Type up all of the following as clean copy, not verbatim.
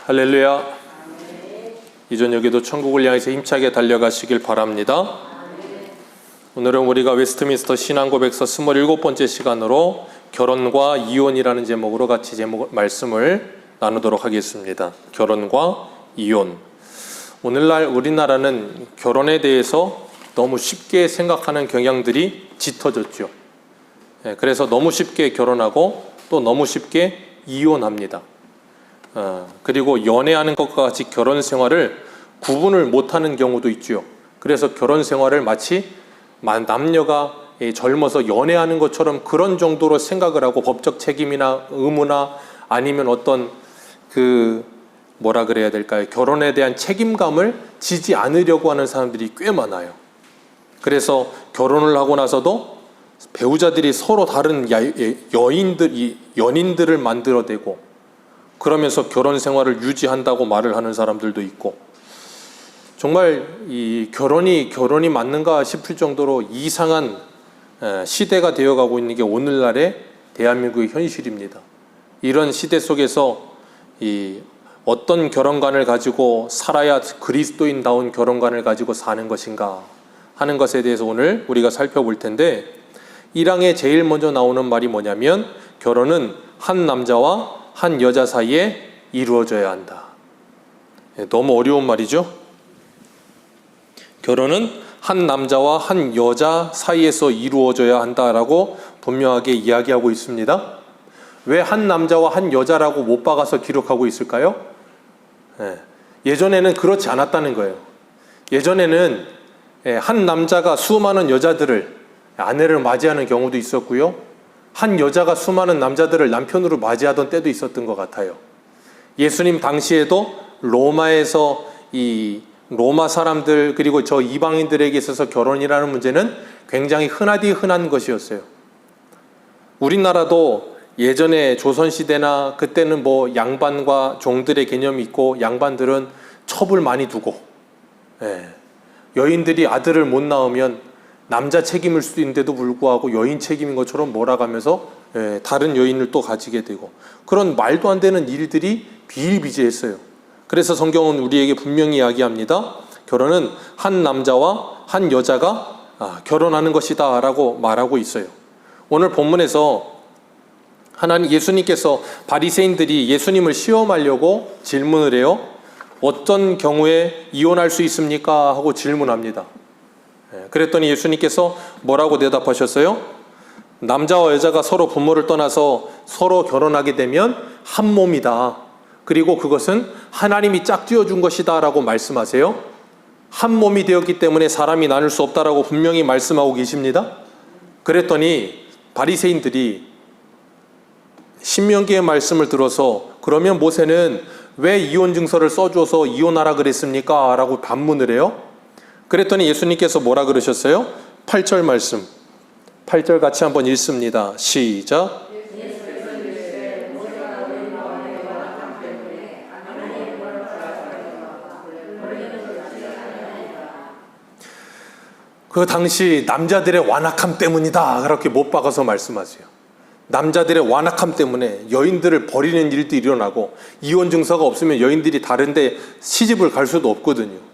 할렐루야. 이전 여기도 천국을 향해서 힘차게 달려가시길 바랍니다. 오늘은 우리가 웨스트민스터 신앙고백서 27번째 시간으로 결혼과 이혼이라는 제목으로 같이 말씀을 나누도록 하겠습니다. 결혼과 이혼. 오늘날 우리나라는 결혼에 대해서 너무 쉽게 생각하는 경향들이 짙어졌죠. 그래서 너무 쉽게 결혼하고 또 너무 쉽게 이혼합니다. 그리고 연애하는 것과 같이 결혼 생활을 구분을 못하는 경우도 있죠. 그래서 결혼 생활을 마치 남녀가 젊어서 연애하는 것처럼 그런 정도로 생각을 하고 법적 책임이나 의무나 아니면 어떤 뭐라 그래야 될까요? 결혼에 대한 책임감을 지지 않으려고 하는 사람들이 꽤 많아요. 그래서 결혼을 하고 나서도 배우자들이 서로 다른 연인들을 만들어내고 그러면서 결혼 생활을 유지한다고 말을 하는 사람들도 있고, 정말 이 결혼이 맞는가 싶을 정도로 이상한 시대가 되어가고 있는 게 오늘날의 대한민국의 현실입니다. 이런 시대 속에서 어떤 결혼관을 가지고 살아야 그리스도인다운 결혼관을 가지고 사는 것인가 하는 것에 대해서 오늘 우리가 살펴볼 텐데, 1항에 제일 먼저 나오는 말이 뭐냐면 결혼은 한 남자와 한 여자 사이에 이루어져야 한다. 너무 어려운 말이죠. 결혼은 한 남자와 한 여자 사이에서 이루어져야 한다라고 분명하게 이야기하고 있습니다. 왜 한 남자와 한 여자라고 못 박아서 기록하고 있을까요? 예전에는 그렇지 않았다는 거예요. 예전에는 한 남자가 수많은 여자들을 아내를 맞이하는 경우도 있었고요. 한 여자가 수많은 남자들을 남편으로 맞이하던 때도 있었던 것 같아요. 예수님 당시에도 로마에서 이 로마 사람들 그리고 저 이방인들에게 있어서 결혼이라는 문제는 굉장히 흔한 것이었어요. 우리나라도 예전에 조선시대나 그때는 뭐 양반과 종들의 개념이 있고 양반들은 첩을 많이 두고 여인들이 아들을 못 낳으면 남자 책임일 수도 있는데도 불구하고 여인 책임인 것처럼 몰아가면서 다른 여인을 또 가지게 되고 그런 말도 안 되는 일들이 비일비재했어요. 그래서 성경은 우리에게 분명히 이야기합니다. 결혼은 한 남자와 한 여자가 결혼하는 것이다 라고 말하고 있어요. 오늘 본문에서 예수님께서 바리새인들이 예수님을 시험하려고 질문을 해요. 어떤 경우에 이혼할 수 있습니까? 하고 질문합니다. 그랬더니 예수님께서 뭐라고 대답하셨어요? 남자와 여자가 서로 부모를 떠나서 서로 결혼하게 되면 한 몸이다. 그리고 그것은 하나님이 짝지어 준 것이다 라고 말씀하세요. 한 몸이 되었기 때문에 사람이 나눌 수 없다라고 분명히 말씀하고 계십니다. 그랬더니 바리새인들이 신명기의 말씀을 들어서 그러면 모세는 왜 이혼 증서를 써줘서 이혼하라 그랬습니까? 라고 반문을 해요. 그랬더니 예수님께서 뭐라 그러셨어요? 8절 말씀 8절 같이 한번 읽습니다. 시작. 그 당시 남자들의 완악함 때문이다 그렇게 못 박아서 말씀하세요. 남자들의 완악함 때문에 여인들을 버리는 일도 일어나고 이혼 증서가 없으면 여인들이 다른데 시집을 갈 수도 없거든요.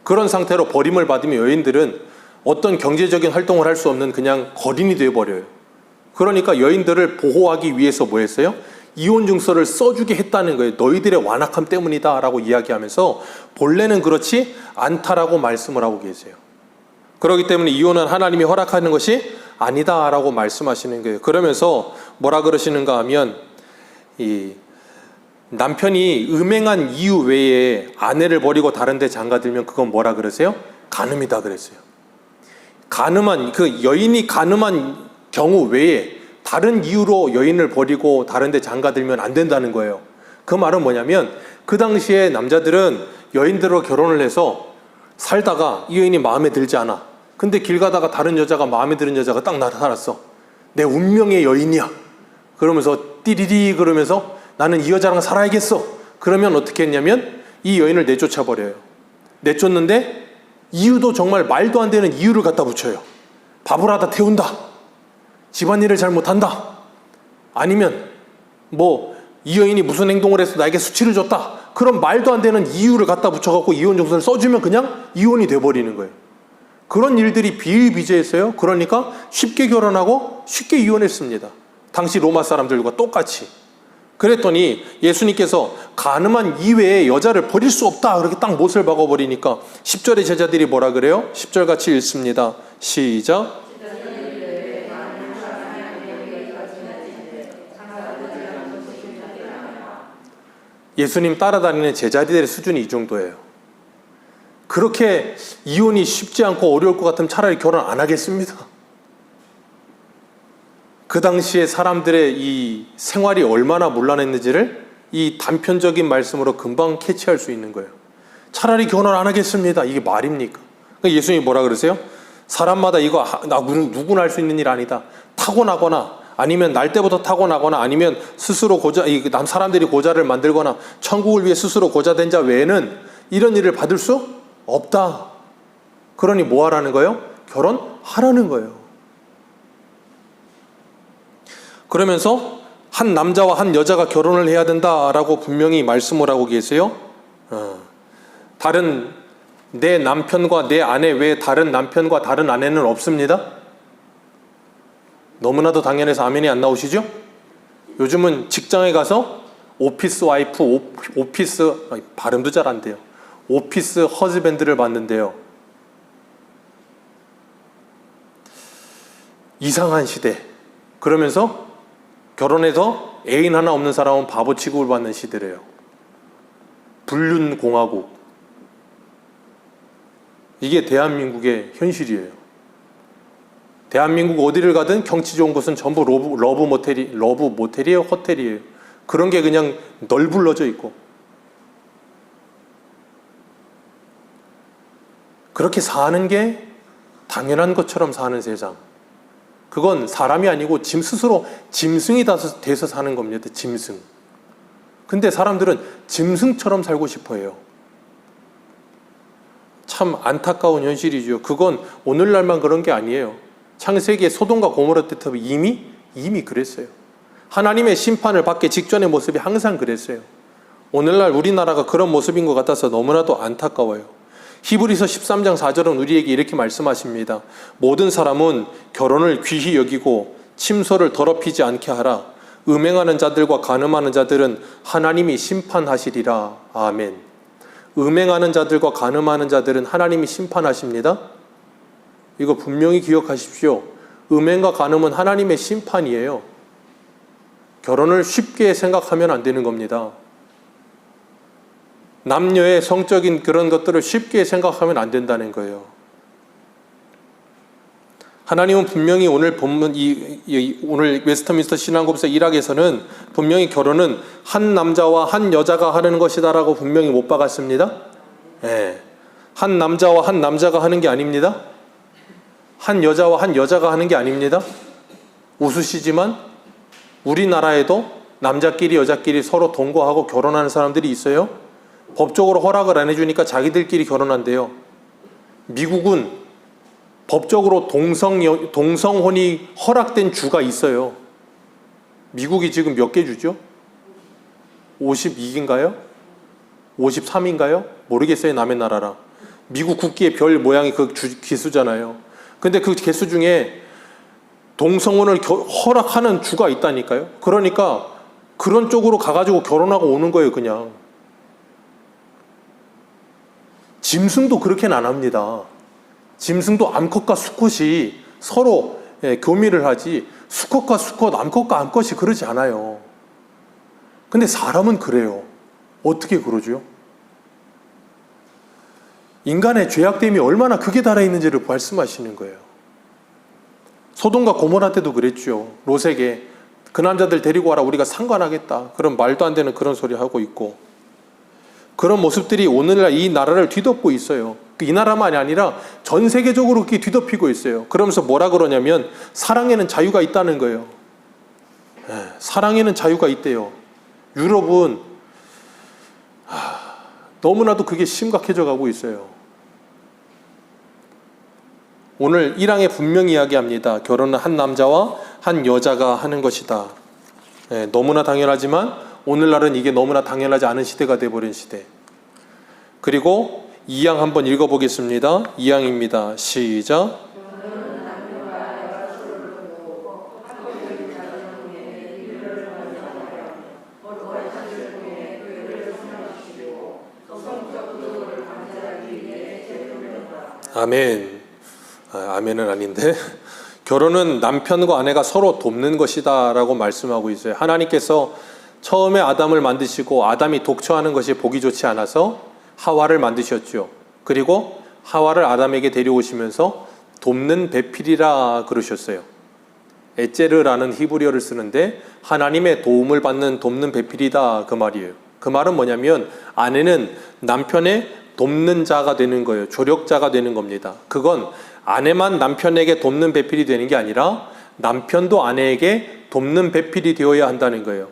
그런 상태로 버림을 받으면 여인들은 어떤 경제적인 활동을 할 수 없는 그냥 거린이 되어버려요. 그러니까 여인들을 보호하기 위해서 뭐 했어요? 이혼 증서를 써주게 했다는 거예요. 너희들의 완악함 때문이다 라고 이야기하면서 본래는 그렇지 않다라고 말씀을 하고 계세요. 그렇기 때문에 이혼은 하나님이 허락하는 것이 아니다 라고 말씀하시는 거예요. 그러면서 뭐라 그러시는가 하면 이 남편이 음행한 이유 외에 아내를 버리고 다른 데 장가들면 그건 뭐라 그러세요? 간음이다 그랬어요. 여인이 간음한 경우 외에 다른 이유로 여인을 버리고 다른 데 장가들면 안 된다는 거예요. 그 말은 뭐냐면 그 당시에 남자들은 여인들과 결혼을 해서 살다가 이 여인이 마음에 들지 않아. 근데 길 가다가 다른 여자가 마음에 드는 여자가 딱 나타났어. 내 운명의 여인이야. 그러면서 띠리리 그러면서 나는 이 여자랑 살아야겠어. 그러면 어떻게 했냐면 이 여인을 내쫓아버려요. 내쫓는데 이유도 정말 말도 안 되는 이유를 갖다 붙여요. 밥을 하다 태운다. 집안일을 잘못한다. 아니면 이 여인이 무슨 행동을 해서 나에게 수치를 줬다. 그런 말도 안 되는 이유를 갖다 붙여갖고 이혼 정서를 써주면 그냥 이혼이 돼버리는 거예요. 그런 일들이 비일비재했어요. 그러니까 쉽게 결혼하고 쉽게 이혼했습니다. 당시 로마 사람들과 똑같이. 그랬더니 예수님께서 가늠한 이외에 여자를 버릴 수 없다 그렇게 딱 못을 박아버리니까 10절의 제자들이 뭐라 그래요? 10절 같이 읽습니다. 시작. 예수님 따라다니는 제자들의 수준이 이 정도예요. 그렇게 이혼이 쉽지 않고 어려울 것 같으면 차라리 결혼 안 하겠습니다. 그 당시에 사람들의 이 생활이 얼마나 문란했는지를 이 단편적인 말씀으로 금방 캐치할 수 있는 거예요. 차라리 결혼 안 하겠습니다. 이게 말입니까? 그러니까 예수님이 뭐라 그러세요? 사람마다 이거 누구나 할 수 있는 일 아니다. 타고나거나 아니면 날 때부터 타고나거나 아니면 스스로 사람들이 고자를 만들거나 천국을 위해 스스로 고자된 자 외에는 이런 일을 받을 수 없다. 그러니 뭐 하라는 거예요? 결혼하라는 거예요. 그러면서 한 남자와 한 여자가 결혼을 해야 된다라고 분명히 말씀을 하고 계세요. 다른 내 남편과 내 아내 외에 다른 남편과 다른 아내는 없습니다. 너무나도 당연해서 아멘이 안 나오시죠? 요즘은 직장에 가서 오피스 와이프, 발음도 잘 안 돼요. 오피스 허즈밴드를 봤는데요. 이상한 시대. 그러면서 결혼해서 애인 하나 없는 사람은 바보 취급을 받는 시대래요. 불륜공화국. 이게 대한민국의 현실이에요. 대한민국 어디를 가든 경치 좋은 곳은 전부 러브 모텔이에요, 호텔이에요. 그런 게 그냥 널브러져 있고. 그렇게 사는 게 당연한 것처럼 사는 세상. 그건 사람이 아니고 스스로 짐승이 돼서 사는 겁니다. 짐승. 근데 사람들은 짐승처럼 살고 싶어 해요. 참 안타까운 현실이죠. 그건 오늘날만 그런 게 아니에요. 창세기의 소돔과 고모라 때부터 이미 그랬어요. 하나님의 심판을 받기 직전의 모습이 항상 그랬어요. 오늘날 우리나라가 그런 모습인 것 같아서 너무나도 안타까워요. 히브리서 13장 4절은 우리에게 이렇게 말씀하십니다. 모든 사람은 결혼을 귀히 여기고 침소를 더럽히지 않게 하라. 음행하는 자들과 간음하는 자들은 하나님이 심판하시리라. 아멘. 음행하는 자들과 간음하는 자들은 하나님이 심판하십니다. 이거 분명히 기억하십시오. 음행과 간음은 하나님의 심판이에요. 결혼을 쉽게 생각하면 안 되는 겁니다. 남녀의 성적인 그런 것들을 쉽게 생각하면 안 된다는 거예요. 하나님은 분명히 오늘 본문 오늘 웨스트민스터 신앙고백서 1학에서는 분명히 결혼은 한 남자와 한 여자가 하는 것이다라고 분명히 못 박았습니다. 네. 한 남자와 한 남자가 하는 게 아닙니다. 한 여자와 한 여자가 하는 게 아닙니다. 웃으시지만 우리나라에도 남자끼리 여자끼리 서로 동거하고 결혼하는 사람들이 있어요. 법적으로 허락을 안 해주니까 자기들끼리 결혼한대요. 미국은 법적으로 동성혼이 허락된 주가 있어요. 미국이 지금 몇 개 주죠? 52개인가요? 53인가요? 모르겠어요. 남의 나라라. 미국 국기의 별 모양이 그 기수잖아요. 근데 그 개수 중에 동성혼을 허락하는 주가 있다니까요. 그러니까 그런 쪽으로 가가지고 결혼하고 오는 거예요. 그냥. 짐승도 그렇게는 안 합니다. 짐승도 암컷과 수컷이 서로 교미를 하지 수컷과 수컷, 암컷과 암컷이 그러지 않아요. 근데 사람은 그래요. 어떻게 그러죠? 인간의 죄악됨이 얼마나 극에 달해 있는지를 말씀하시는 거예요. 소돔과 고모라 때도 그랬죠. 롯에게 그 남자들 데리고 와라, 우리가 상관하겠다. 그런 말도 안 되는 그런 소리 하고 있고, 그런 모습들이 오늘날 이 나라를 뒤덮고 있어요. 이 나라만이 아니라 전 세계적으로 그렇게 뒤덮이고 있어요. 그러면서 뭐라 그러냐면 사랑에는 자유가 있다는 거예요. 사랑에는 자유가 있대요. 유럽은 너무나도 그게 심각해져 가고 있어요. 오늘 1항에 분명히 이야기합니다. 결혼은 한 남자와 한 여자가 하는 것이다. 너무나 당연하지만 오늘날은 이게 너무나 당연하지 않은 시대가 돼버린 시대. 그리고 2양 한번 읽어보겠습니다. 2양입니다. 시작. 아멘. 아멘은 아닌데 결혼은 남편과 아내가 서로 돕는 것이다 라고 말씀하고 있어요. 하나님께서 처음에 아담을 만드시고 아담이 독처하는 것이 보기 좋지 않아서 하와를 만드셨죠. 그리고 하와를 아담에게 데려오시면서 돕는 배필이라 그러셨어요. 에제르라는 히브리어를 쓰는데 하나님의 도움을 받는 돕는 배필이다 그 말이에요. 그 말은 뭐냐면 아내는 남편의 돕는 자가 되는 거예요. 조력자가 되는 겁니다. 그건 아내만 남편에게 돕는 배필이 되는 게 아니라 남편도 아내에게 돕는 배필이 되어야 한다는 거예요.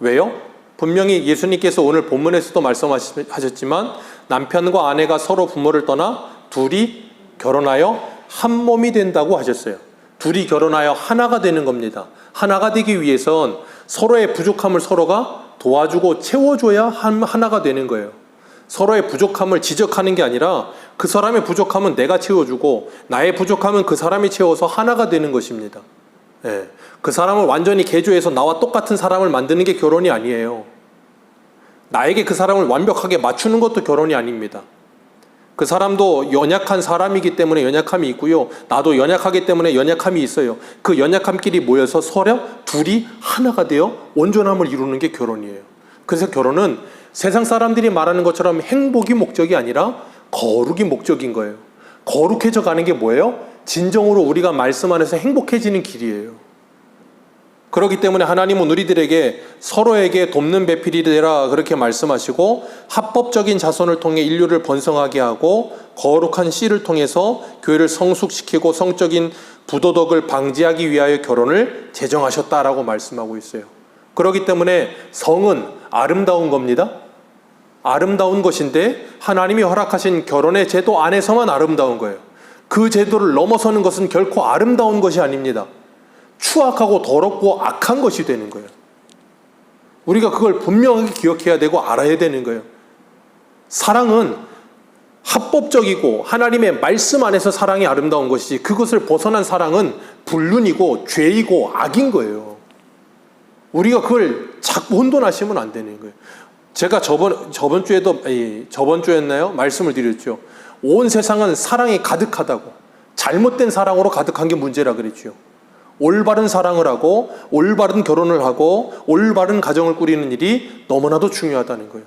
왜요? 분명히 예수님께서 오늘 본문에서도 말씀하셨지만 남편과 아내가 서로 부모를 떠나 둘이 결혼하여 한 몸이 된다고 하셨어요. 둘이 결혼하여 하나가 되는 겁니다. 하나가 되기 위해선 서로의 부족함을 서로가 도와주고 채워줘야 하나가 되는 거예요. 서로의 부족함을 지적하는 게 아니라 그 사람의 부족함은 내가 채워주고 나의 부족함은 그 사람이 채워서 하나가 되는 것입니다. 예. 그 사람을 완전히 개조해서 나와 똑같은 사람을 만드는 게 결혼이 아니에요. 나에게 그 사람을 완벽하게 맞추는 것도 결혼이 아닙니다. 그 사람도 연약한 사람이기 때문에 연약함이 있고요. 나도 연약하기 때문에 연약함이 있어요. 그 연약함끼리 모여서 서로 둘이 하나가 되어 온전함을 이루는 게 결혼이에요. 그래서 결혼은 세상 사람들이 말하는 것처럼 행복이 목적이 아니라 거룩이 목적인 거예요. 거룩해져 가는 게 뭐예요? 진정으로 우리가 말씀 안에서 행복해지는 길이에요. 그렇기 때문에 하나님은 우리들에게 서로에게 돕는 배필이 되라 그렇게 말씀하시고 합법적인 자손을 통해 인류를 번성하게 하고 거룩한 씨를 통해서 교회를 성숙시키고 성적인 부도덕을 방지하기 위하여 결혼을 제정하셨다라고 말씀하고 있어요. 그렇기 때문에 성은 아름다운 겁니다. 아름다운 것인데 하나님이 허락하신 결혼의 제도 안에서만 아름다운 거예요. 그 제도를 넘어서는 것은 결코 아름다운 것이 아닙니다. 추악하고 더럽고 악한 것이 되는 거예요. 우리가 그걸 분명하게 기억해야 되고 알아야 되는 거예요. 사랑은 합법적이고 하나님의 말씀 안에서 사랑이 아름다운 것이지 그것을 벗어난 사랑은 불륜이고 죄이고 악인 거예요. 우리가 그걸 자꾸 혼돈하시면 안 되는 거예요. 제가 저번 주였나요? 말씀을 드렸죠. 온 세상은 사랑이 가득하다고. 잘못된 사랑으로 가득한 게 문제라 그랬죠. 올바른 사랑을 하고 올바른 결혼을 하고 올바른 가정을 꾸리는 일이 너무나도 중요하다는 거예요.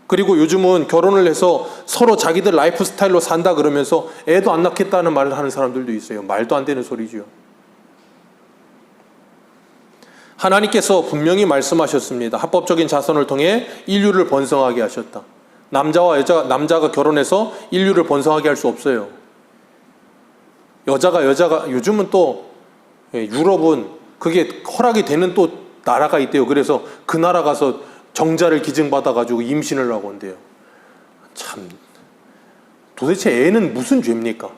그리고 요즘은 결혼을 해서 서로 자기들 라이프 스타일로 산다 그러면서 애도 안 낳겠다는 말을 하는 사람들도 있어요. 말도 안 되는 소리죠. 하나님께서 분명히 말씀하셨습니다. 합법적인 자손을 통해 인류를 번성하게 하셨다. 남자가 결혼해서 인류를 번성하게 할 수 없어요. 여자가 요즘은 또 유럽은 그게 허락이 되는 또 나라가 있대요. 그래서 그 나라 가서 정자를 기증받아가지고 임신을 하고 온대요. 참, 도대체 애는 무슨 죄입니까?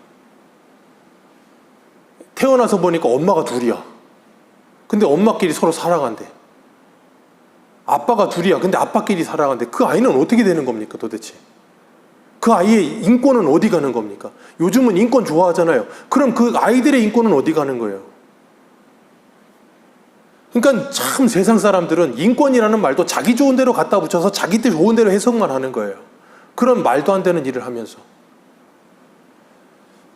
태어나서 보니까 엄마가 둘이야. 근데 엄마끼리 서로 사랑한대. 아빠가 둘이야. 근데 아빠끼리 사랑한대. 그 아이는 어떻게 되는 겁니까 도대체? 그 아이의 인권은 어디 가는 겁니까? 요즘은 인권 좋아하잖아요. 그럼 그 아이들의 인권은 어디 가는 거예요? 그러니까 참 세상 사람들은 인권이라는 말도 자기 좋은 대로 갖다 붙여서 자기들 좋은 대로 해석만 하는 거예요. 그런 말도 안 되는 일을 하면서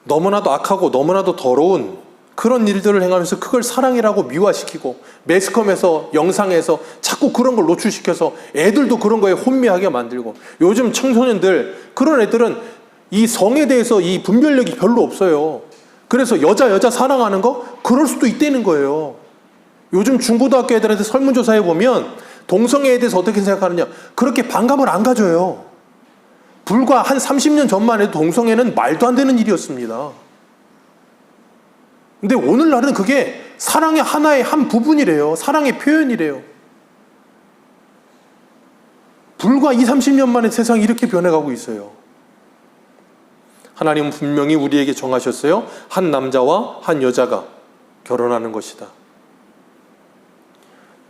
너무나도 악하고 너무나도 더러운 그런 일들을 행하면서 그걸 사랑이라고 미화시키고 매스컴에서 영상에서 자꾸 그런 걸 노출시켜서 애들도 그런 거에 혼미하게 만들고 요즘 청소년들 그런 애들은 이 성에 대해서 이 분별력이 별로 없어요. 그래서 여자 사랑하는 거 그럴 수도 있다는 거예요. 요즘 중고등학교 애들한테 설문조사해 보면 동성애에 대해서 어떻게 생각하느냐 그렇게 반감을 안 가져요. 불과 한 30년 전만 해도 동성애는 말도 안 되는 일이었습니다. 근데 오늘날은 그게 사랑의 하나의 한 부분이래요. 사랑의 표현이래요. 불과 20, 30년 만에 세상이 이렇게 변해가고 있어요. 하나님은 분명히 우리에게 정하셨어요. 한 남자와 한 여자가 결혼하는 것이다.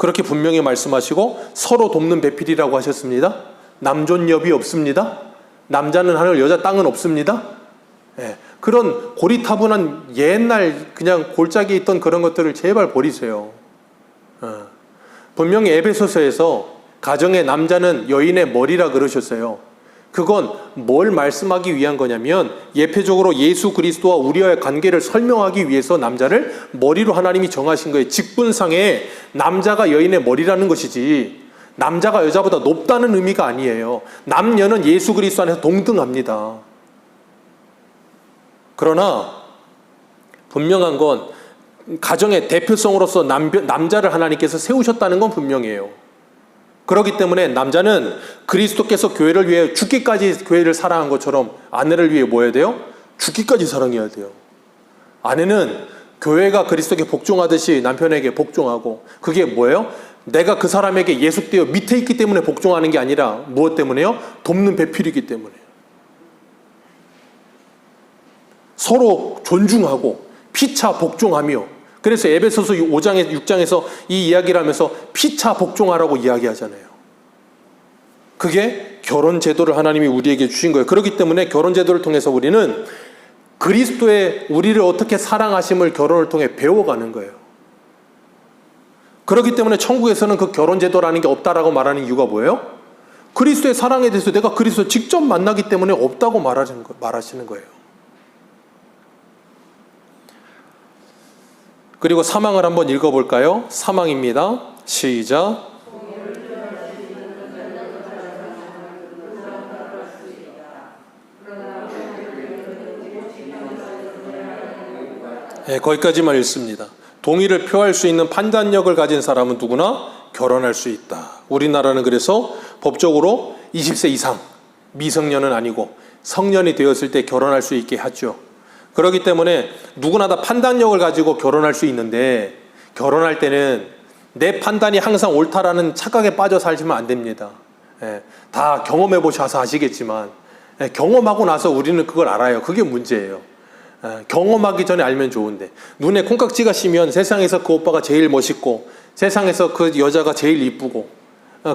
그렇게 분명히 말씀하시고 서로 돕는 배필이라고 하셨습니다. 남존여비 없습니다. 남자는 하늘, 여자 땅은 없습니다. 예, 그런 고리타분한 옛날 그냥 골짜기에 있던 그런 것들을 제발 버리세요. 분명히 에베소서에서 가정의 남자는 여인의 머리라 그러셨어요. 그건 뭘 말씀하기 위한 거냐면 예표적으로 예수 그리스도와 우리와의 관계를 설명하기 위해서 남자를 머리로 하나님이 정하신 거예요. 직분상에 남자가 여인의 머리라는 것이지 남자가 여자보다 높다는 의미가 아니에요. 남녀는 예수 그리스도 안에서 동등합니다. 그러나 분명한 건 가정의 대표성으로서 남자를 하나님께서 세우셨다는 건 분명해요. 그렇기 때문에 남자는 그리스도께서 교회를 위해 죽기까지 교회를 사랑한 것처럼 아내를 위해 뭐 해야 돼요? 죽기까지 사랑해야 돼요. 아내는 교회가 그리스도께 복종하듯이 남편에게 복종하고, 그게 뭐예요? 내가 그 사람에게 예속되어 밑에 있기 때문에 복종하는 게 아니라 무엇 때문에요? 돕는 배필이기 때문에. 서로 존중하고 피차 복종하며, 그래서 에베소서 5장에서 6장에서 이 이야기를 하면서 피차 복종하라고 이야기하잖아요. 그게 결혼 제도를 하나님이 우리에게 주신 거예요. 그렇기 때문에 결혼 제도를 통해서 우리는 그리스도의 우리를 어떻게 사랑하심을 결혼을 통해 배워가는 거예요. 그렇기 때문에 천국에서는 그 결혼 제도라는 게 없다라고 말하는 이유가 뭐예요? 그리스도의 사랑에 대해서 내가 그리스도 직접 만나기 때문에 없다고 말하시는 거예요. 그리고 사망을 한번 읽어볼까요? 사망입니다. 시작. 네, 거기까지만 읽습니다. 동의를 표할 수 있는 판단력을 가진 사람은 누구나 결혼할 수 있다. 우리나라는 그래서 법적으로 20세 이상, 미성년은 아니고 성년이 되었을 때 결혼할 수 있게 하죠. 그렇기 때문에 누구나 다 판단력을 가지고 결혼할 수 있는데, 결혼할 때는 내 판단이 항상 옳다라는 착각에 빠져 살시면 안 됩니다. 다 경험해 보셔서 아시겠지만 경험하고 나서 우리는 그걸 알아요. 그게 문제예요. 경험하기 전에 알면 좋은데, 눈에 콩깍지가 씌면 세상에서 그 오빠가 제일 멋있고 세상에서 그 여자가 제일 이쁘고,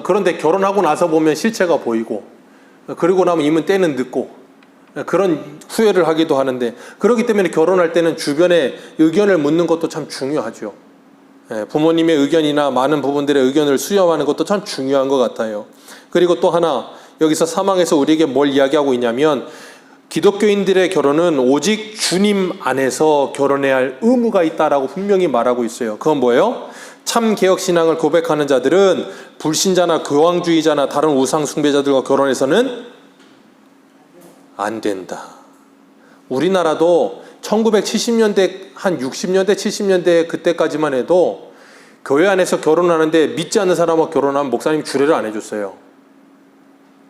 그런데 결혼하고 나서 보면 실체가 보이고, 그리고 나면 이면 때는 늦고, 그런 후회를 하기도 하는데, 그렇기 때문에 결혼할 때는 주변의 의견을 묻는 것도 참 중요하죠. 부모님의 의견이나 많은 부분들의 의견을 수렴하는 것도 참 중요한 것 같아요. 그리고 또 하나, 여기서 사망에서 우리에게 뭘 이야기하고 있냐면, 기독교인들의 결혼은 오직 주님 안에서 결혼해야 할 의무가 있다라고 분명히 말하고 있어요. 그건 뭐예요? 참 개혁신앙을 고백하는 자들은 불신자나 교황주의자나 다른 우상 숭배자들과 결혼해서는 안 된다. 우리나라도 1970년대, 한 60년대, 70년대 그때까지만 해도 교회 안에서 결혼하는데 믿지 않는 사람과 결혼하면 목사님 주례를 안 해줬어요.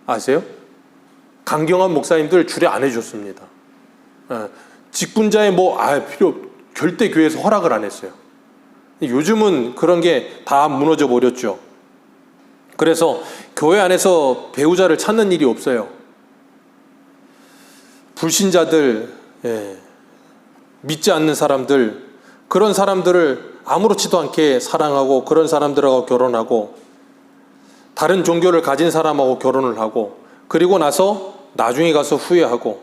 아세요? 강경한 목사님들 주례 안 해줬습니다. 직분자의 절대 교회에서 허락을 안 했어요. 요즘은 그런 게 다 무너져 버렸죠. 그래서 교회 안에서 배우자를 찾는 일이 없어요. 불신자들, 믿지 않는 사람들, 그런 사람들을 아무렇지도 않게 사랑하고 그런 사람들하고 결혼하고, 다른 종교를 가진 사람하고 결혼을 하고, 그리고 나서 나중에 가서 후회하고.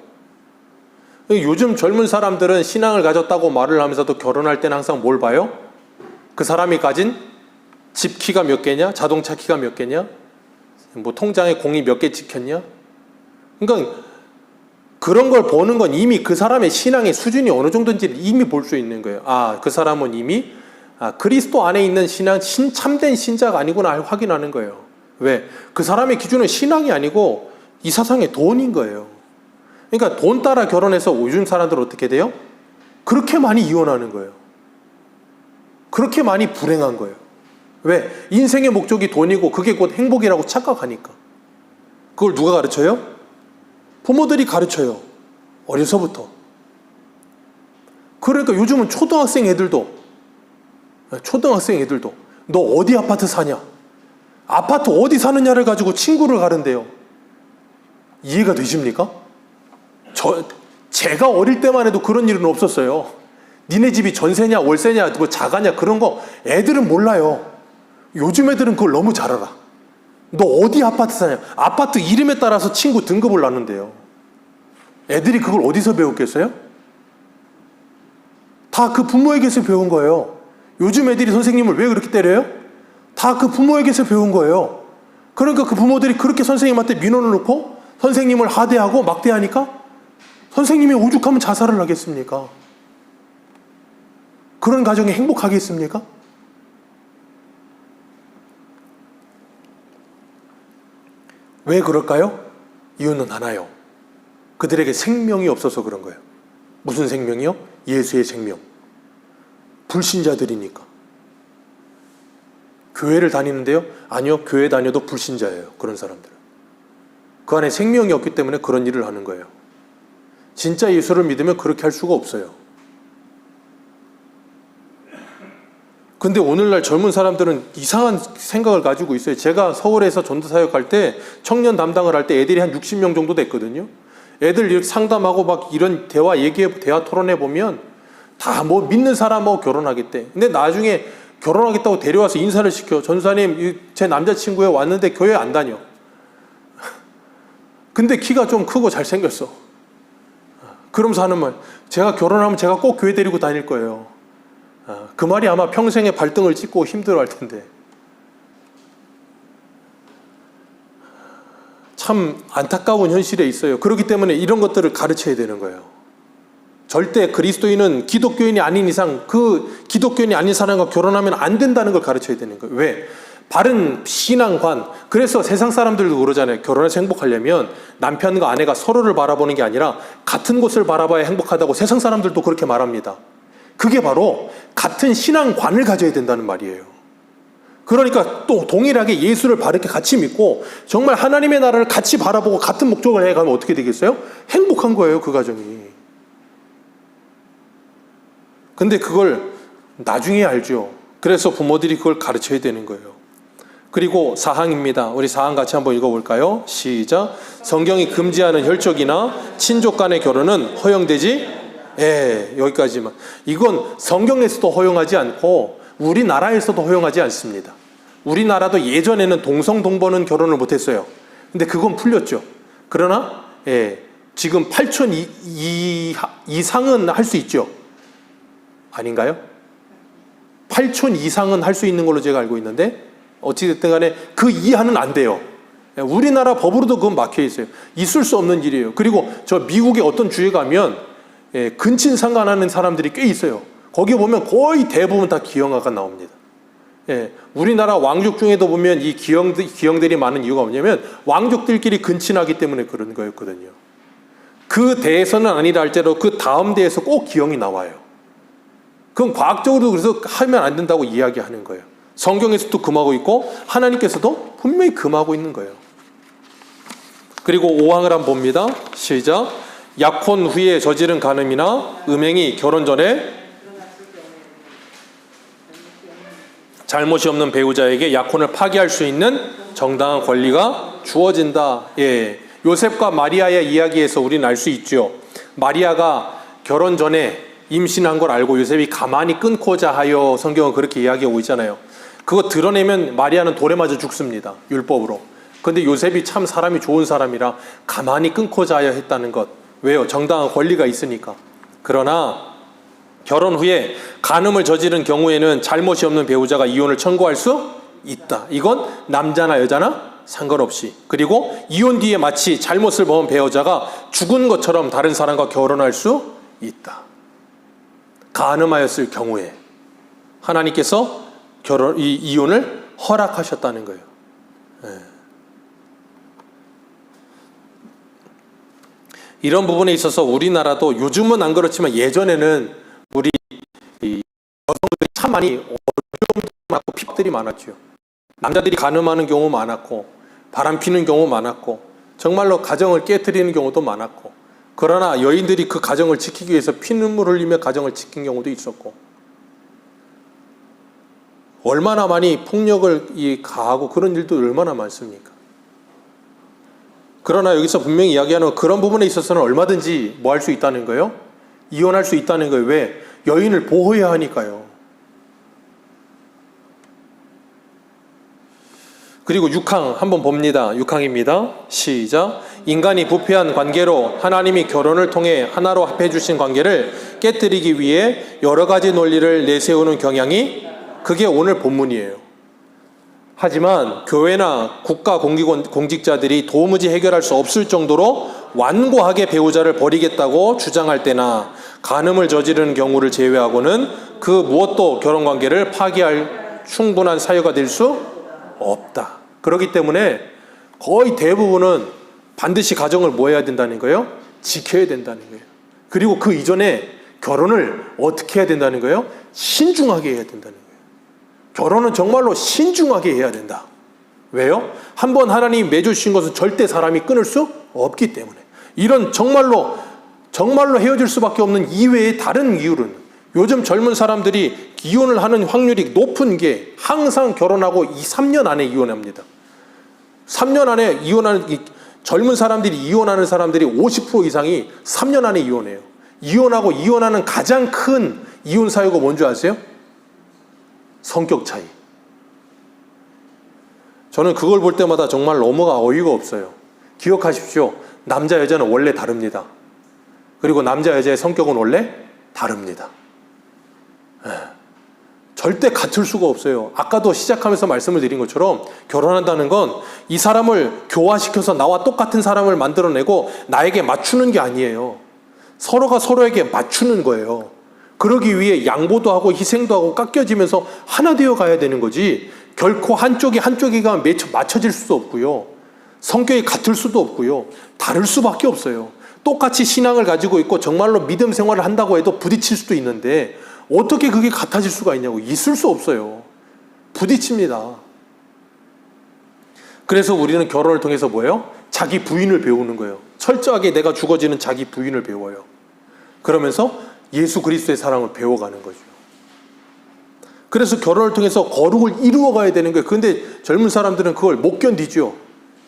요즘 젊은 사람들은 신앙을 가졌다고 말을 하면서도 결혼할 때는 항상 뭘 봐요? 그 사람이 가진 집 키가 몇 개냐? 자동차 키가 몇 개냐? 통장에 공이 몇 개 찍혔냐? 그러니까 그런 걸 보는 건 이미 그 사람의 신앙의 수준이 어느 정도인지를 이미 볼 수 있는 거예요. 그 사람은 이미 그리스도 안에 있는 신앙, 참된 신자가 아니구나 확인하는 거예요. 왜? 그 사람의 기준은 신앙이 아니고 이 세상의 돈인 거예요. 그러니까 돈 따라 결혼해서 요즘 사람들은 어떻게 돼요? 그렇게 많이 이혼하는 거예요. 그렇게 많이 불행한 거예요. 왜? 인생의 목적이 돈이고 그게 곧 행복이라고 착각하니까. 그걸 누가 가르쳐요? 부모들이 가르쳐요. 어려서부터. 그러니까 요즘은 초등학생 애들도 너 어디 아파트 사냐? 아파트 어디 사느냐를 가지고 친구를 가른대요. 이해가 되십니까? 제가 어릴 때만 해도 그런 일은 없었어요. 니네 집이 전세냐 월세냐 뭐 자가냐 그런 거 애들은 몰라요. 요즘 애들은 그걸 너무 잘 알아. 너 어디 아파트 사냐? 아파트 이름에 따라서 친구 등급을 나눈대요. 애들이 그걸 어디서 배웠겠어요? 다 그 부모에게서 배운 거예요. 요즘 애들이 선생님을 왜 그렇게 때려요? 다 그 부모에게서 배운 거예요. 그러니까 그 부모들이 그렇게 선생님한테 민원을 놓고 선생님을 하대하고 막대하니까 선생님이 오죽하면 자살을 하겠습니까? 그런 가정이 행복하겠습니까? 왜 그럴까요? 이유는 하나요. 그들에게 생명이 없어서 그런 거예요. 무슨 생명이요? 예수의 생명. 불신자들이니까. 교회를 다니는데요? 아니요, 교회 다녀도 불신자예요. 그런 사람들은. 그 안에 생명이 없기 때문에 그런 일을 하는 거예요. 진짜 예수를 믿으면 그렇게 할 수가 없어요. 근데 오늘날 젊은 사람들은 이상한 생각을 가지고 있어요. 제가 서울에서 전도사역할 때 청년 담당을 할 때 애들이 한 60명 정도 됐거든요. 애들 이렇게 상담하고 막 이런 대화 토론해 보면 다 뭐 믿는 사람하고 결혼하겠대. 근데 나중에 결혼하겠다고 데려와서 인사를 시켜. 전도사님, 제 남자친구에 왔는데 교회 안 다녀. 근데 키가 좀 크고 잘생겼어. 그러면서 하는 말, 제가 결혼하면 제가 꼭 교회 데리고 다닐 거예요. 그 말이 아마 평생에 발등을 찍고 힘들어할 텐데. 참 안타까운 현실에 있어요. 그렇기 때문에 이런 것들을 가르쳐야 되는 거예요. 절대 그리스도인은 기독교인이 아닌 이상 그 기독교인이 아닌 사람과 결혼하면 안 된다는 걸 가르쳐야 되는 거예요. 왜? 바른 신앙관. 그래서 세상 사람들도 그러잖아요. 결혼해서 행복하려면 남편과 아내가 서로를 바라보는 게 아니라 같은 곳을 바라봐야 행복하다고 세상 사람들도 그렇게 말합니다. 그게 바로 같은 신앙관을 가져야 된다는 말이에요. 그러니까 또 동일하게 예수를 바르게 같이 믿고 정말 하나님의 나라를 같이 바라보고 같은 목적을 해가면 어떻게 되겠어요? 행복한 거예요, 그 가정이. 근데 그걸 나중에 알죠. 그래서 부모들이 그걸 가르쳐야 되는 거예요. 그리고 사항입니다. 우리 사항 같이 한번 읽어볼까요? 시작. 성경이 금지하는 혈족이나 친족 간의 결혼은 허용되지? 여기까지만. 이건 성경에서도 허용하지 않고 우리나라에서도 허용하지 않습니다. 우리나라도 예전에는 동성동본은 결혼을 못했어요. 근데 그건 풀렸죠. 그러나 지금 8촌 이상은 할 수 있죠. 아닌가요? 8촌 이상은 할 수 있는 걸로 제가 알고 있는데 어찌됐든 간에 그 이하는 안 돼요. 우리나라 법으로도 그건 막혀 있어요. 있을 수 없는 일이에요. 그리고 저 미국의 어떤 주에 가면 근친 상간하는 사람들이 꽤 있어요. 거기 보면 거의 대부분 다 기형아가 나옵니다. 우리나라 왕족 중에도 보면 이 기형들이 많은 이유가 뭐냐면 왕족들끼리 근친하기 때문에 그런 거였거든요. 그 대에서는 아니라 할지라도 그 다음 대에서 꼭 기형이 나와요. 그건 과학적으로 그래서 하면 안 된다고 이야기하는 거예요. 성경에서도 금하고 있고 하나님께서도 분명히 금하고 있는 거예요. 그리고 5항을 한번 봅니다. 시작. 약혼 후에 저지른 간음이나 음행이 결혼 전에 잘못이 없는 배우자에게 약혼을 파기할 수 있는 정당한 권리가 주어진다. 요셉과 마리아의 이야기에서 우리는 알 수 있죠. 마리아가 결혼 전에 임신한 걸 알고 요셉이 가만히 끊고자 하여 성경은 그렇게 이야기하고 있잖아요. 그거 드러내면 마리아는 돌에 맞아 죽습니다. 율법으로. 근데 요셉이 참 사람이 좋은 사람이라 가만히 끊고자 하여 했다는 것. 왜요? 정당한 권리가 있으니까. 그러나 결혼 후에 간음을 저지른 경우에는 잘못이 없는 배우자가 이혼을 청구할 수 있다. 이건 남자나 여자나 상관없이. 그리고 이혼 뒤에 마치 잘못을 범한 배우자가 죽은 것처럼 다른 사람과 결혼할 수 있다. 간음하였을 경우에 하나님께서 이혼을 허락하셨다는 거예요. 이런 부분에 있어서 우리나라도 요즘은 안 그렇지만 예전에는 우리 여성들이 참 많이 어려움이 많고 핍들이 많았죠. 남자들이 간음하는 경우 많았고 바람 피는 경우 많았고 정말로 가정을 깨트리는 경우도 많았고 그러나 여인들이 그 가정을 지키기 위해서 피눈물 흘리며 가정을 지킨 경우도 있었고 얼마나 많이 폭력을 가하고 그런 일도 얼마나 많습니까? 그러나 여기서 분명히 이야기하는 그런 부분에 있어서는 얼마든지 뭐 할 수 있다는 거예요? 이혼할 수 있다는 거예요. 왜? 여인을 보호해야 하니까요. 그리고 6항 한번 봅니다. 6항입니다. 시작. 인간이 부패한 관계로 하나님이 결혼을 통해 하나로 합해 주신 관계를 깨뜨리기 위해 여러 가지 논리를 내세우는 경향이, 그게 오늘 본문이에요. 하지만 교회나 국가 공직자들이 도무지 해결할 수 없을 정도로 완고하게 배우자를 버리겠다고 주장할 때나 간음을 저지르는 경우를 제외하고는 그 무엇도 결혼관계를 파기할 충분한 사유가 될 수 없다. 그렇기 때문에 거의 대부분은 반드시 가정을 뭐 해야 된다는 거예요? 지켜야 된다는 거예요. 그리고 그 이전에 결혼을 어떻게 해야 된다는 거예요? 신중하게 해야 된다는 거예요. 결혼은 정말로 신중하게 해야 된다. 왜요? 한번 하나님이 맺어주신 것은 절대 사람이 끊을 수 없기 때문에. 이런 정말로 헤어질 수밖에 없는 이외의 다른 이유는, 요즘 젊은 사람들이 이혼을 하는 확률이 높은 게 항상 결혼하고 3년 안에 이혼합니다. 3년 안에 젊은 사람들이 이혼하는 사람들이 50% 이상이 3년 안에 이혼해요. 이혼하는 가장 큰 이혼 사유가 뭔지 아세요? 성격 차이. 저는 그걸 볼 때마다 정말 너무가 어이가 없어요. 기억하십시오. 남자 여자는 원래 다릅니다. 그리고 남자 여자의 성격은 원래 다릅니다. 절대 같을 수가 없어요. 아까도 시작하면서 말씀을 드린 것처럼 결혼한다는 건 이 사람을 교화시켜서 나와 똑같은 사람을 만들어내고 나에게 맞추는 게 아니에요. 서로가 서로에게 맞추는 거예요. 그러기 위해 양보도 하고 희생도 하고 깎여지면서 하나 되어 가야 되는 거지, 결코 한쪽이가 맞춰질 수도 없고요. 성격이 같을 수도 없고요. 다를 수밖에 없어요. 똑같이 신앙을 가지고 있고 정말로 믿음 생활을 한다고 해도 부딪힐 수도 있는데 어떻게 그게 같아질 수가 있냐고. 있을 수 없어요. 부딪힙니다. 그래서 우리는 결혼을 통해서 뭐예요? 자기 부인을 배우는 거예요. 철저하게 내가 죽어지는 자기 부인을 배워요. 그러면서 예수 그리스도의 사랑을 배워가는 거죠. 그래서 결혼을 통해서 거룩을 이루어가야 되는 거예요. 그런데 젊은 사람들은 그걸 못 견디죠.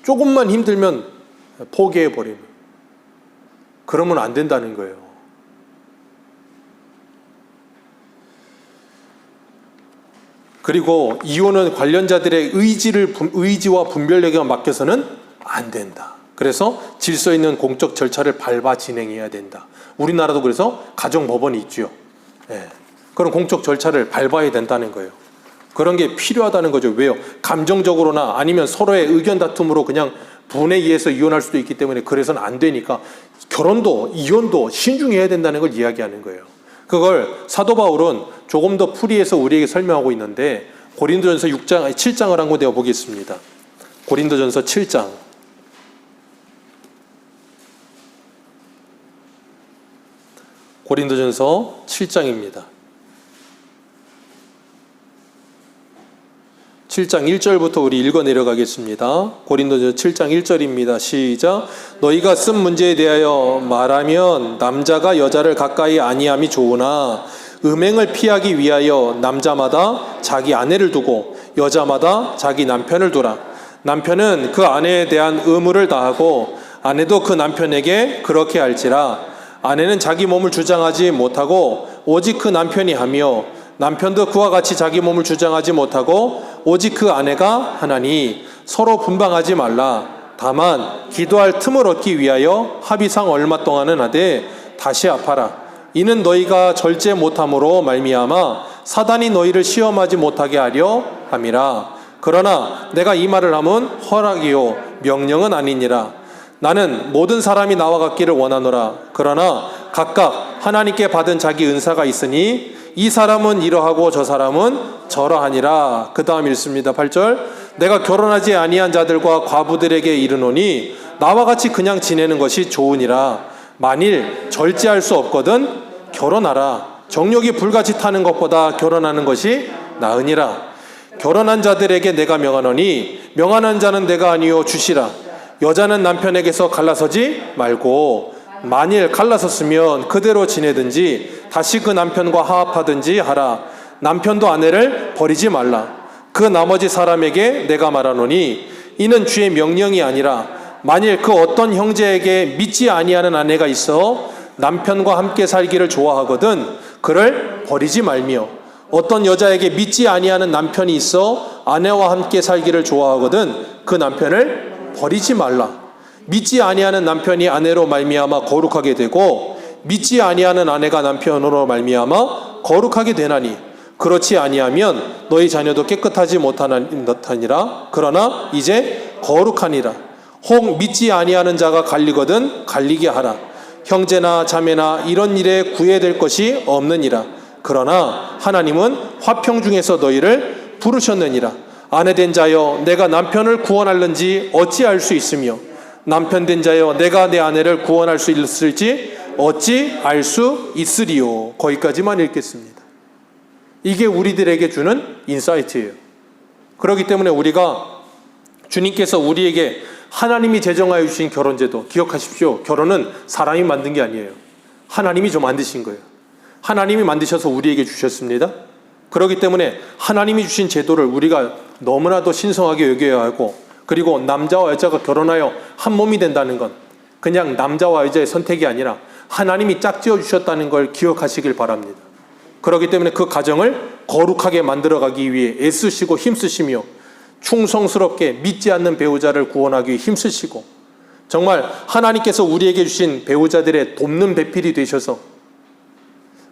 조금만 힘들면 포기해버리는. 그러면 안 된다는 거예요. 그리고 이혼은 관련자들의 의지와 분별력에 맡겨서는 안 된다. 그래서 질서 있는 공적 절차를 밟아 진행해야 된다. 우리나라도 그래서 가정법원이 있죠. 그런 공적 절차를 밟아야 된다는 거예요. 그런 게 필요하다는 거죠. 왜요? 감정적으로나 아니면 서로의 의견 다툼으로 그냥 분에 의해서 이혼할 수도 있기 때문에 그래서는 안 되니까 결혼도 이혼도 신중해야 된다는 걸 이야기하는 거예요. 그걸 사도 바울은 조금 더 풀이해서 우리에게 설명하고 있는데 고린도전서 7장을 한번 내어 보겠습니다. 고린도전서 7장. 고린도전서 7장입니다. 7장 1절부터 우리 읽어 내려가겠습니다. 고린도전서 7장 1절입니다. 시작. 너희가 쓴 문제에 대하여 말하면 남자가 여자를 가까이 아니함이 좋으나 음행을 피하기 위하여 남자마다 자기 아내를 두고 여자마다 자기 남편을 두라. 남편은 그 아내에 대한 의무를 다하고 아내도 그 남편에게 그렇게 할지라. 아내는 자기 몸을 주장하지 못하고 오직 그 남편이 하며 남편도 그와 같이 자기 몸을 주장하지 못하고 오직 그 아내가 하나니 서로 분방하지 말라. 다만 기도할 틈을 얻기 위하여 합의상 얼마 동안은 하되 다시 합하라. 이는 너희가 절제 못함으로 말미암아 사단이 너희를 시험하지 못하게 하려 함이라. 그러나 내가 이 말을 함은 허락이요 명령은 아니니라. 나는 모든 사람이 나와 같기를 원하노라. 그러나 각각 하나님께 받은 자기 은사가 있으니 이 사람은 이러하고 저 사람은 저러하니라. 그 다음 읽습니다. 8절. 내가 결혼하지 아니한 자들과 과부들에게 이르노니 나와 같이 그냥 지내는 것이 좋으니라. 만일 절제할 수 없거든 결혼하라. 정욕이 불같이 타는 것보다 결혼하는 것이 나으니라. 결혼한 자들에게 내가 명하노니 명하는 자는 내가 아니요 주시라. 여자는 남편에게서 갈라서지 말고 만일 갈라섰으면 그대로 지내든지 다시 그 남편과 화합하든지 하라. 남편도 아내를 버리지 말라. 그 나머지 사람에게 내가 말하노니 이는 주의 명령이 아니라 만일 그 어떤 형제에게 믿지 아니하는 아내가 있어 남편과 함께 살기를 좋아하거든 그를 버리지 말며 어떤 여자에게 믿지 아니하는 남편이 있어 아내와 함께 살기를 좋아하거든 그 남편을 버리지 말라. 믿지 아니하는 남편이 아내로 말미암아 거룩하게 되고 믿지 아니하는 아내가 남편으로 말미암아 거룩하게 되나니 그렇지 아니하면 너희 자녀도 깨끗하지 못하니라. 그러나 이제 거룩하니라. 혹 믿지 아니하는 자가 갈리거든 갈리게 하라. 형제나 자매나 이런 일에 구애될 것이 없느니라. 그러나 하나님은 화평 중에서 너희를 부르셨느니라. 아내된 자여 내가 남편을 구원할는지 어찌 알 수 있으며 남편된 자여 내가 내 아내를 구원할 수 있을지 어찌 알 수 있으리요. 거기까지만 읽겠습니다. 이게 우리들에게 주는 인사이트예요. 그렇기 때문에 우리가 주님께서 우리에게 하나님이 제정하여 주신 결혼제도 기억하십시오. 결혼은 사람이 만든 게 아니에요. 하나님이 좀 만드신 거예요. 하나님이 만드셔서 우리에게 주셨습니다. 그렇기 때문에 하나님이 주신 제도를 우리가 너무나도 신성하게 여겨야 하고, 그리고 남자와 여자가 결혼하여 한 몸이 된다는 건 그냥 남자와 여자의 선택이 아니라 하나님이 짝지어 주셨다는 걸 기억하시길 바랍니다. 그렇기 때문에 그 가정을 거룩하게 만들어가기 위해 애쓰시고 힘쓰시며 충성스럽게 믿지 않는 배우자를 구원하기 위해 힘쓰시고, 정말 하나님께서 우리에게 주신 배우자들의 돕는 배필이 되셔서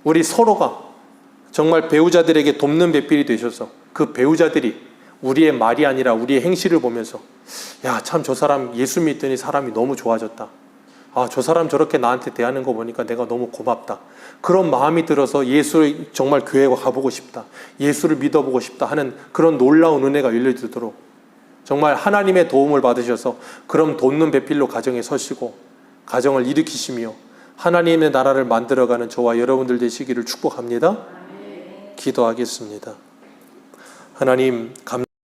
우리 서로가 정말 배우자들에게 돕는 배필이 되셔서 그 배우자들이 우리의 말이 아니라 우리의 행실을 보면서 야, 참 저 사람 예수 믿더니 사람이 너무 좋아졌다. 아, 저 사람 저렇게 나한테 대하는 거 보니까 내가 너무 고맙다. 그런 마음이 들어서 예수를 정말 교회에 가보고 싶다. 예수를 믿어보고 싶다 하는 그런 놀라운 은혜가 열려지도록 정말 하나님의 도움을 받으셔서 그런 돕는 배필로 가정에 서시고 가정을 일으키시며 하나님의 나라를 만들어가는 저와 여러분들 되시기를 축복합니다. 기도하겠습니다. 하나님,